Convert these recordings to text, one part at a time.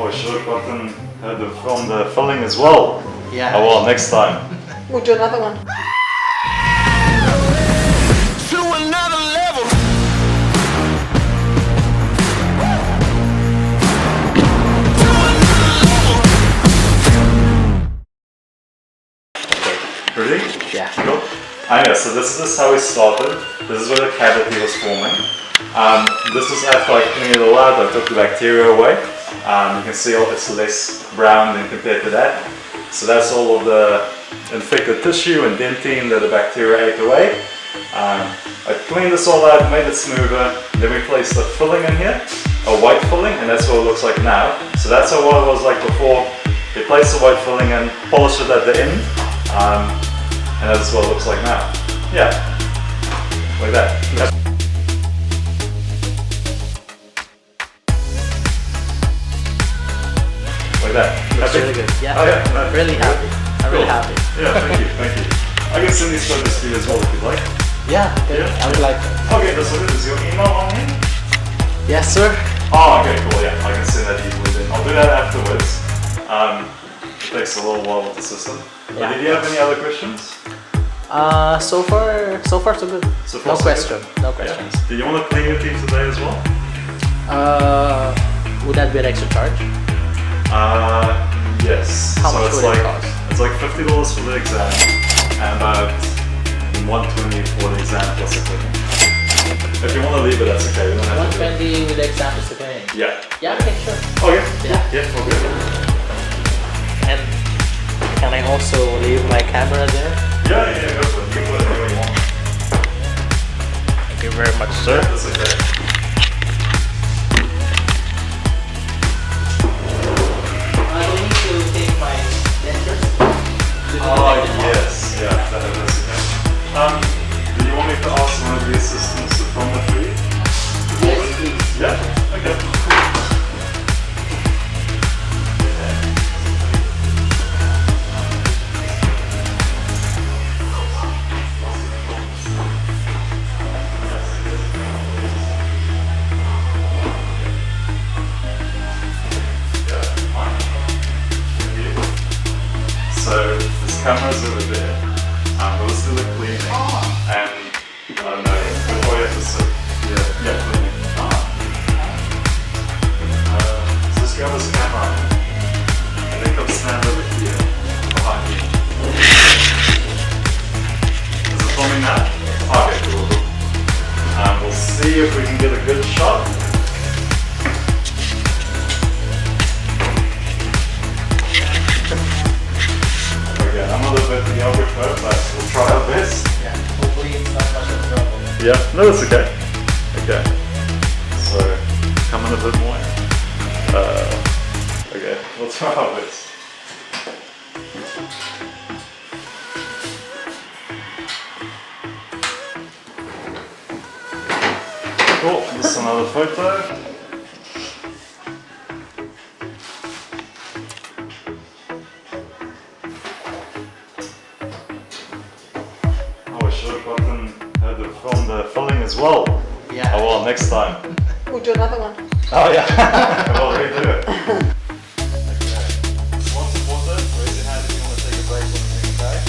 we should have gotten her to film the filling as well. Yeah. Oh well, next time. We'll do another one. To another level. Ready? Yeah. Cool. Yeah, so this is how we started. This is where the cavity was forming. This was after I cleaned it all out, I took the bacteria away. You can see it's less brown than compared to that. So that's all of the infected tissue and dentine that the bacteria ate away. I cleaned this all out, made it smoother, then we placed the filling in here, a white filling, and that's what it looks like now. So that's what it was like before. We placed the white filling in, polished it at the end, and that's what it looks like now. Yeah, like that. Like that. Looks Happy? really good. Yeah. Oh yeah. No, Really happy. I'm really happy. Yeah, thank you, thank you. I can send these photos to you as well if you'd like. Yeah, good. Yeah. I would like that. Okay, that's what it is. Your email on here? Yes, sir. Oh, okay, cool, yeah. I can send that easily then. I'll do that afterwards. It takes a little while with the system. Yeah. Did you have any other questions? So far so good. So far, No so question. good? No Yeah. questions. Did you want to clean your teeth today as well? Would that be an extra charge? Yes. How much it's would it like, cost? It's like $50 for the exam and about $120 for the exam plus the cleaning. If you want to leave it, that's okay. We don't have to do it. 120 with the exam is okay. Yeah. Yeah, okay, sure. Oh yeah? Yeah. Yeah, okay. And can I also leave my camera there? Yeah, go for it. You can put it anywhere you want. Thank you very much, sir. That's okay. I will need to take my dentures. Oh, yes. Yeah, that is okay. Do you want me to ask one of the assistants to film it for you? Yes, please. Yeah? Okay, cool. So this camera's over there. We'll do the cleaning, and I don't know. Before you have to sit. Yeah, cleaning. So just grab this camera, and then come stand over here behind me. Is it filming now? Okay, cool. We'll see if we can get a good shot. I'm a little bit the overflow, but we'll try our best. Yeah, hopefully it's not much of a trouble. Yeah, no, it's okay. Okay. So, come in a bit more. Okay, we'll try our best. Cool, this is another photo. We should have gotten her to film the filling as well. Yeah. Oh well, next time. We'll do another one. Oh yeah. We'll redo it. Okay. One supporter, raise your hand if you want to take a break when you think back.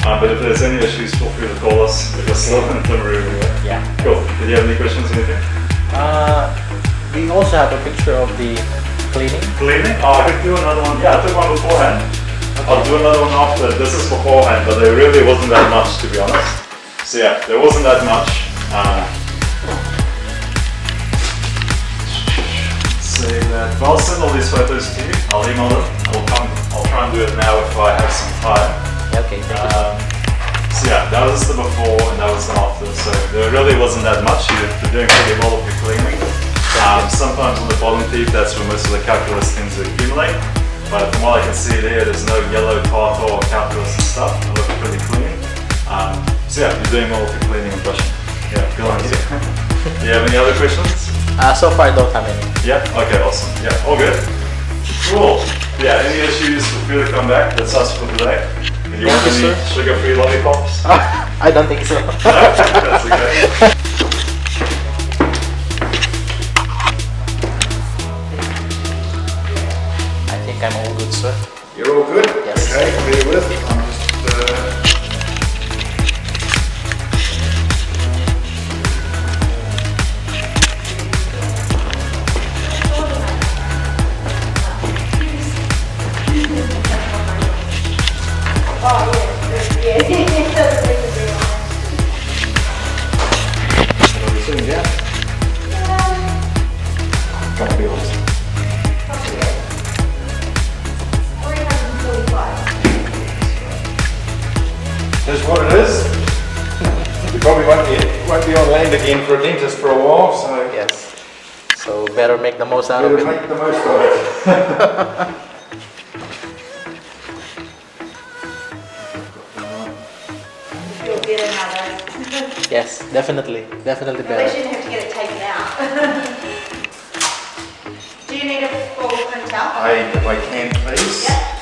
But if there's any issues, feel free to call us. If you're still in the room. Yeah. Cool. Did you have any questions or anything? We also have a picture of the cleaning. Cleaning? Oh, I could do another one. Yeah, I took one beforehand. I'll do another one after. This is beforehand, but there really wasn't that much, to be honest. So yeah, there wasn't that much. Say that. Well, I'll send all these photos to you. I'll email them. I'll try and do it now if I have some time. Okay, thank you. So yeah, that was the before and that was the after. So there really wasn't that much. You're doing pretty well with your cleaning. Sometimes on the bottom teeth, that's where most of the calculus tends to accumulate. But from what I can see there, there's no yellow tartar or calculus and stuff. It looks pretty clean. So yeah, you're doing well with your cleaning and brushing. Yeah, good on you. Do you have any other questions? So far I don't have any. Yeah, okay, awesome. Yeah, all good. Cool. Yeah, any issues, feel free to come back. That's us for today. If you want any sugar-free lollipops? I don't think so. No, that's okay. I think I'm all good, sir. You're all good? Yes. Okay, bear with. I'm just, That's what it is. You probably won't be on land again for a dentist for a while, so Yes. So better make the most out better of it. make the most of it. Feel better now though. Yes, definitely. Definitely At least better. you didn't have to get it taken out. Do you need a full printout? If I can, please. Yep.